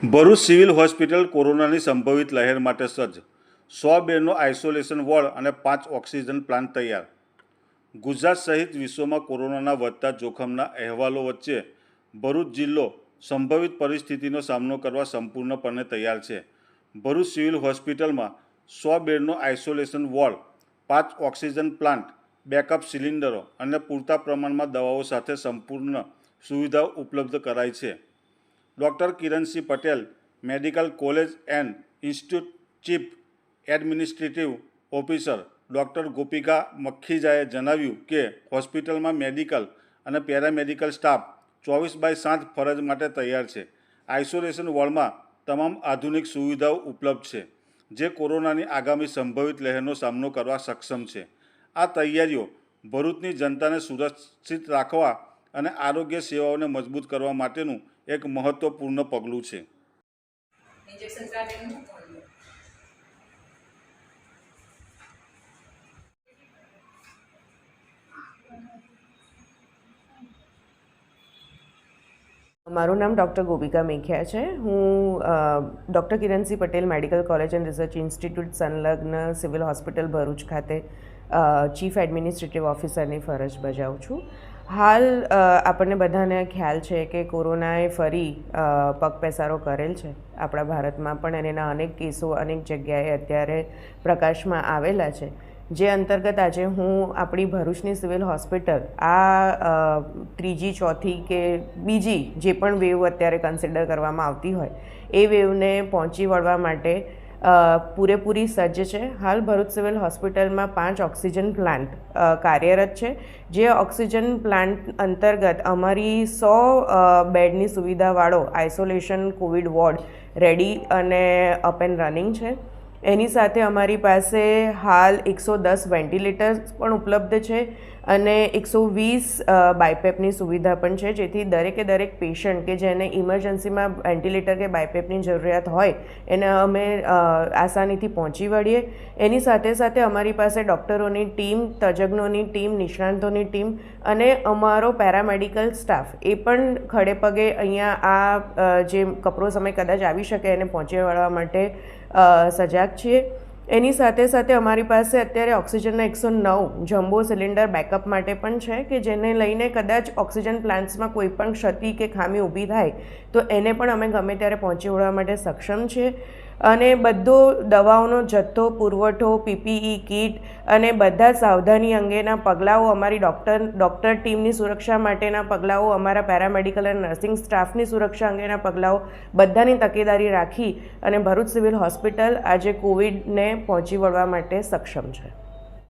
Bharuch civil hospital કોરોનાની સંભવિત લહેર માટે સજ્જ. 100 બેડનો આઇસોલેશન વોર્ડ અને 5 ઓક્સિજન પ્લાન્ટ તૈયાર. ગુજરાત સહિત વિશ્વમાં કોરોનાના વધતા જોખમના અહેવાલો વચ્ચે ભરૂચ જિલ્લો સંભવિત પરિસ્થિતિનો સામનો કરવા સંપૂર્ણપણે તૈયાર છે. ભરૂચ સિવિલ હોસ્પિટલમાં 100 બેડનો isolation ward, 5 oxygen plant, backup સિલિન્ડરો અને પૂરતા પ્રમાણમાં દવાઓ સાથે સંપૂર્ણ સુવિધાઓ ઉપલબ્ધ કરાઈ છે. Doctor Kiransinh Patel, medical college and institute chief administrative officer doctor Gopika મખીજાએ જણાવ્યું કે હોસ્પિટલમાં મેડિકલ અને પેરામેડિકલ સ્ટાફ 24/7 ફરજ માટે તૈયાર છે. આઇસોલેશન વોર્ડમાં તમામ આધુનિક સુવિધાઓ ઉપલબ્ધ છે, જે કોરોનાની આગામી સંભવિત લહેરનો સામનો કરવા સક્ષમ છે. આ તૈયારીઓ ભરૂચની જનતાને સુરક્ષિત રાખવા અને આરોગ્ય સેવાઓને મજબૂત કરવા માટેનું એક મહત્વપૂર્ણ પગલું છે. મારું નામ ડૉક્ટર ગોપિકા મેખિયા છે. હું doctor Kiransinh Patel medical college and research institute સંલગ્ન સિવિલ હોસ્પિટલ ભરૂચ ખાતે ચીફ એડમિનિસ્ટ્રેટિવ ઓફિસરની ફરજ બજાવું છું. હાલ આપણને બધાને ખ્યાલ છે કે કોરોનાએ ફરી પગપેસારો કરેલ છે આપણા ભારતમાં પણ, અને એના અનેક કેસો અનેક જગ્યાએ અત્યારે પ્રકાશમાં આવેલા છે. જે અંતર્ગત આજે હું આપણી ભરૂચની સિવિલ હોસ્પિટલ આ ત્રીજી, ચોથી કે બીજી જે પણ વેવ અત્યારે કન્સિડર કરવામાં આવતી હોય એ વેવને પહોંચી વળવા માટે પૂરેપૂરી સજ્જ છે. હાલ ભરૂચ સિવિલ હોસ્પિટલમાં 5 ઓક્સિજન પ્લાન્ટ કાર્યરત છે. જે ઓક્સિજન પ્લાન્ટ અંતર્ગત અમારી 100 બેડની સુવિધાવાળો આઇસોલેશન કોવિડ વોર્ડ રેડી અને અપ એન્ડ રનિંગ છે. એની સાથે અમારી પાસે હાલ 110 વેન્ટિલેટર્સ પણ ઉપલબ્ધ છે અને 120 બાયપેપની સુવિધા પણ છે, જેથી દરેક પેશન્ટ કે જેને ઇમરજન્સીમાં વેન્ટિલેટર કે બાયપેપની જરૂરિયાત હોય એને અમે આસાનીથી પહોંચી વળીએ. એની સાથે અમારી પાસે ડૉક્ટરોની ટીમ, તજજ્ઞોની ટીમ, નિષ્ણાંતોની ટીમ અને અમારો પેરામેડિકલ સ્ટાફ એ પણ ખડે પગે અહીંયા આ જે કપરો સમય કદાચ આવી શકે એને પહોંચી વળવા માટે સજાગ છીએ. એની સાથે અમારી પાસે અત્યારે ઓક્સિજનના 109 જમ્બો સિલિન્ડર બેકઅપ માટે પણ છે કે જેને લઈને કદાચ ઓક્સિજન પ્લાન્ટ્સમાં કોઈ પણ ક્ષતિ કે ખામી ઊભી થાય તો એને પણ અમે ગમે ત્યારે પહોંચી વળવા માટે સક્ષમ છીએ. અને બધો દવાઓનો જથ્થો, પુરવઠો, પીપીઈ કીટ અને બધા સાવધાની અંગેના પગલાઓ, અમારી ડૉક્ટર ટીમની સુરક્ષા માટેના પગલાઓ, અમારા પેરામેડિકલ અને નર્સિંગ સ્ટાફની સુરક્ષા અંગેના પગલાઓ, બધાની તકેદારી રાખી અને ભરૂચ સિવિલ હોસ્પિટલ આજે કોવિડને પહોંચી વળવા માટે સક્ષમ છે.